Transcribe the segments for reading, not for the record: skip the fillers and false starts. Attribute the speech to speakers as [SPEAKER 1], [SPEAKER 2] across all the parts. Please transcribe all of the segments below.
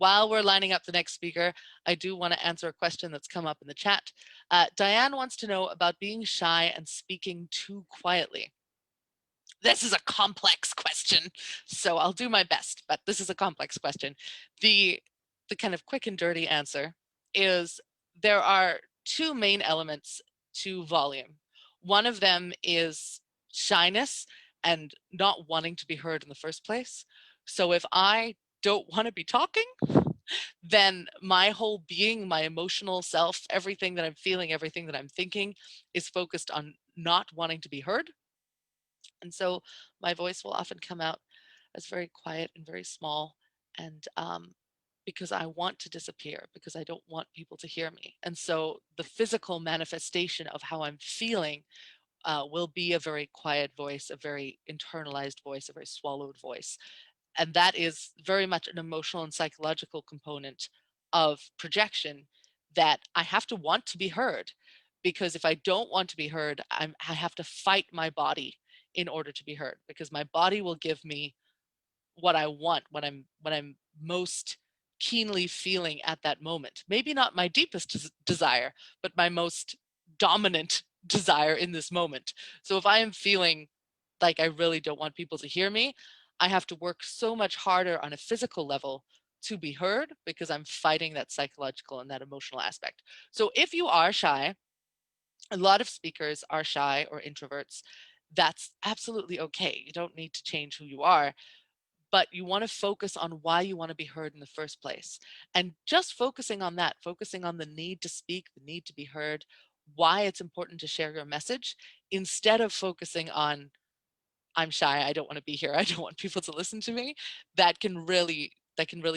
[SPEAKER 1] while we're lining up the next speaker, I do want to answer a question that's come up in the chat. Diane wants to know about being shy and speaking too quietly. This is a complex question, so I'll do my best, but this is a complex question. The kind of quick and dirty answer is there are two main elements to volume. One of them is shyness and not wanting to be heard in the first place. So if I don't want to be talking, then my whole being, my emotional self, everything that I'm feeling, everything that I'm thinking is focused on not wanting to be heard. And so my voice will often come out as very quiet and very small, and because I want to disappear, because I don't want people to hear me. And so the physical manifestation of how I'm feeling will be a very quiet voice, a very internalized voice, a very swallowed voice. And that is very much an emotional and psychological component of projection, that I have to want to be heard, because if I don't want to be heard, I have to fight my body in order to be heard, because my body will give me what I want when I'm most keenly feeling at that moment. Maybe not my deepest desire, but my most dominant desire in this moment. So if I am feeling like I really don't want people to hear me, I have to work so much harder on a physical level to be heard, because I'm fighting that psychological and that emotional aspect. So if you are shy, a lot of speakers are shy or introverts. That's absolutely okay. You don't need to change who you are, but you want to focus on why you want to be heard in the first place. And just focusing on that, focusing on the need to speak, the need to be heard, why it's important to share your message, instead of focusing on, I'm shy, I don't want to be here, I don't want people to listen to me, that can really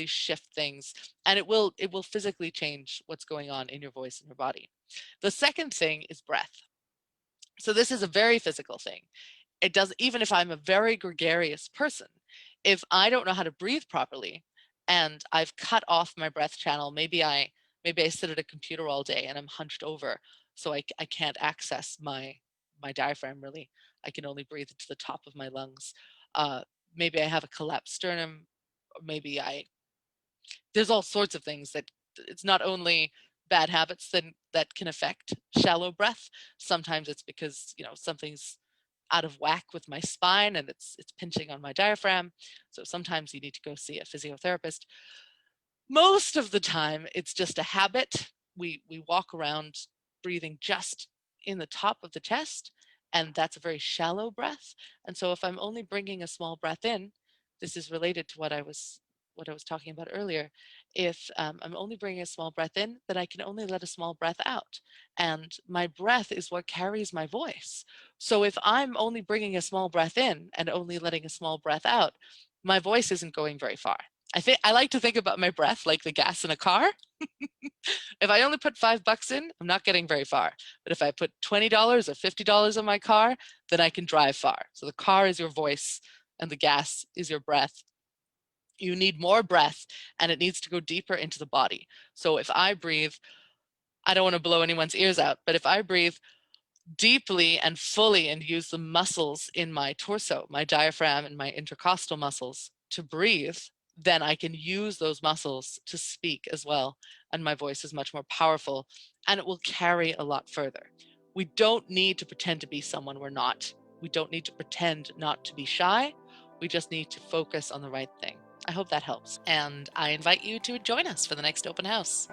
[SPEAKER 1] shift things, and it will physically change what's going on in your voice and your body. The second thing is breath. So this is a very physical thing. It does, even if I'm a very gregarious person, if I don't know how to breathe properly and I've cut off my breath channel, maybe I sit at a computer all day and I'm hunched over, so I can't access my diaphragm really. I can only breathe into the top of my lungs. Maybe I have a collapsed sternum, or maybe there's all sorts of things that, it's not only bad habits that can affect shallow breath. Sometimes it's because, something's out of whack with my spine and it's pinching on my diaphragm. So sometimes you need to go see a physiotherapist. Most of the time, it's just a habit. We walk around breathing just in the top of the chest, and that's a very shallow breath. And so if I'm only bringing a small breath in, this is related to what I was talking about earlier. If I'm only bringing a small breath in, then I can only let a small breath out. And my breath is what carries my voice. So if I'm only bringing a small breath in and only letting a small breath out, my voice isn't going very far. I like to think about my breath like the gas in a car. If I only put $5 in, I'm not getting very far. But if I put $20 or $50 in my car, then I can drive far. So the car is your voice and the gas is your breath. You need more breath, and it needs to go deeper into the body. So if I breathe, I don't want to blow anyone's ears out, but if I breathe deeply and fully and use the muscles in my torso, my diaphragm and my intercostal muscles to breathe, then I can use those muscles to speak as well. And my voice is much more powerful and it will carry a lot further. We don't need to pretend to be someone we're not. We don't need to pretend not to be shy. We just need to focus on the right thing. I hope that helps. And I invite you to join us for the next open house.